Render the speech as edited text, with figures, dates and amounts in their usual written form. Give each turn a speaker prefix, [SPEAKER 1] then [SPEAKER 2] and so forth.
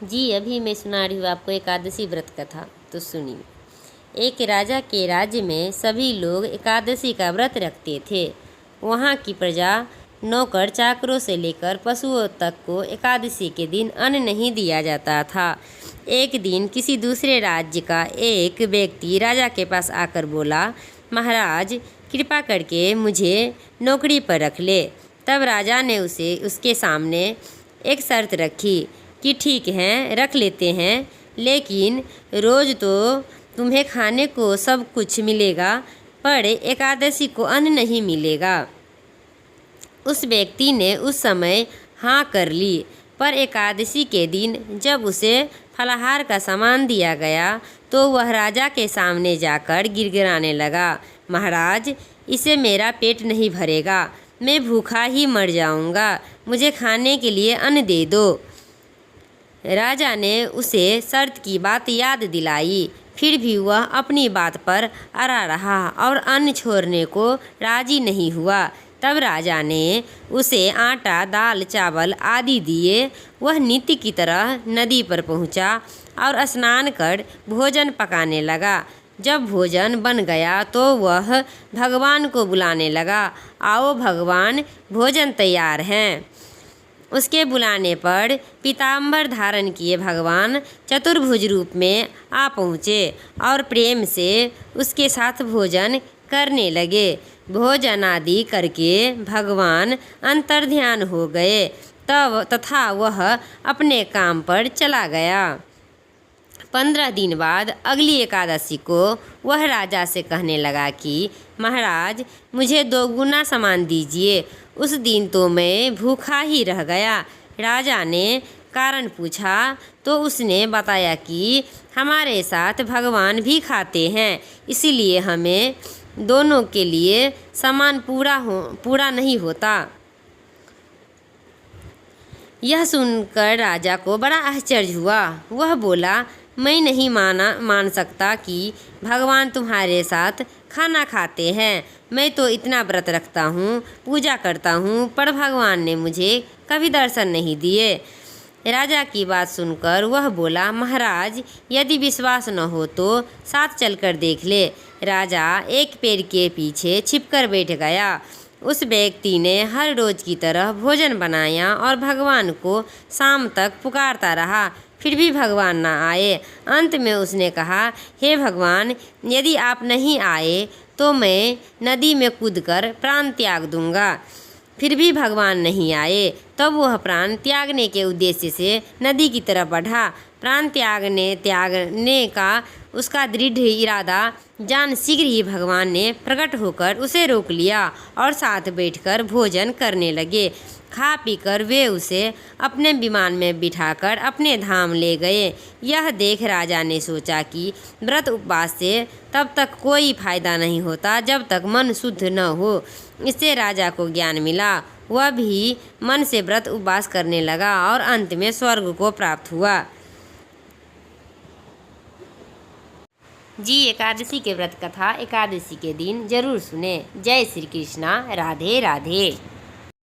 [SPEAKER 1] जी अभी मैं सुना रही हूँ आपको एकादशी व्रत कथा, तो सुनिए। एक राजा के राज्य में सभी लोग एकादशी का व्रत रखते थे। वहाँ की प्रजा, नौकर चाकरों से लेकर पशुओं तक को एकादशी के दिन अन्न नहीं दिया जाता था। एक दिन किसी दूसरे राज्य का एक व्यक्ति राजा के पास आकर बोला, महाराज कृपा करके मुझे नौकरी पर रख ले। तब राजा ने उसके सामने एक शर्त रखी कि ठीक है, रख लेते हैं, लेकिन रोज़ तो तुम्हें खाने को सब कुछ मिलेगा, पर एकादशी को अन्न नहीं मिलेगा। उस व्यक्ति ने उस समय हाँ कर ली, पर एकादशी के दिन जब उसे फलाहार का सामान दिया गया तो वह राजा के सामने जाकर गिड़गिड़ाने लगा, महाराज इससे मेरा पेट नहीं भरेगा, मैं भूखा ही मर जाऊंगा, मुझे खाने के लिए अन्न दे दो। राजा ने उसे शर्त की बात याद दिलाई, फिर भी वह अपनी बात पर अड़ा रहा और अन्न छोड़ने को राजी नहीं हुआ। तब राजा ने उसे आटा, दाल, चावल आदि दिए। वह नित्य की तरह नदी पर पहुंचा और स्नान कर भोजन पकाने लगा। जब भोजन बन गया तो वह भगवान को बुलाने लगा, आओ भगवान, भोजन तैयार हैं। उसके बुलाने पर पीताम्बर धारण किए भगवान चतुर्भुज रूप में आ पहुँचे और प्रेम से उसके साथ भोजन करने लगे। भोजन आदि करके भगवान अंतर्ध्यान हो गए तथा वह अपने काम पर चला गया। 15 दिन बाद अगली एकादशी को वह राजा से कहने लगा कि महाराज मुझे 2 गुना सामान दीजिए, उस दिन तो मैं भूखा ही रह गया। राजा ने कारण पूछा तो उसने बताया कि हमारे साथ भगवान भी खाते हैं, इसीलिए हमें दोनों के लिए सामान पूरा नहीं होता। यह सुनकर राजा को बड़ा आश्चर्य हुआ। वह बोला, मैं नहीं मान सकता कि भगवान तुम्हारे साथ खाना खाते हैं। मैं तो इतना व्रत रखता हूँ, पूजा करता हूँ, पर भगवान ने मुझे कभी दर्शन नहीं दिए। राजा की बात सुनकर वह बोला, महाराज यदि विश्वास न हो तो साथ चलकर देख ले। राजा एक पेड़ के पीछे छिपकर बैठ गया। उस व्यक्ति ने हर रोज की तरह भोजन बनाया और भगवान को शाम तक पुकारता रहा, फिर भी भगवान न आए। अंत में उसने कहा, हे भगवान, यदि आप नहीं आए तो मैं नदी में कूदकर प्राण त्याग दूंगा। फिर भी भगवान नहीं आए। तब वह प्राण त्यागने के उद्देश्य से नदी की तरफ बढ़ा। प्राण त्यागने का उसका दृढ़ इरादा जान शीघ्र ही भगवान ने प्रकट होकर उसे रोक लिया और साथ बैठकर भोजन करने लगे। खा पीकर वे उसे अपने विमान में बिठाकर अपने धाम ले गए। यह देख राजा ने सोचा कि व्रत उपवास से तब तक कोई फायदा नहीं होता जब तक मन शुद्ध न हो। इससे राजा को ज्ञान मिला। वह भी मन से व्रत उपवास करने लगा और अंत में स्वर्ग को प्राप्त हुआ। जी एकादशी के व्रत कथा एकादशी के दिन जरूर सुने। जय श्री कृष्णा। राधे राधे।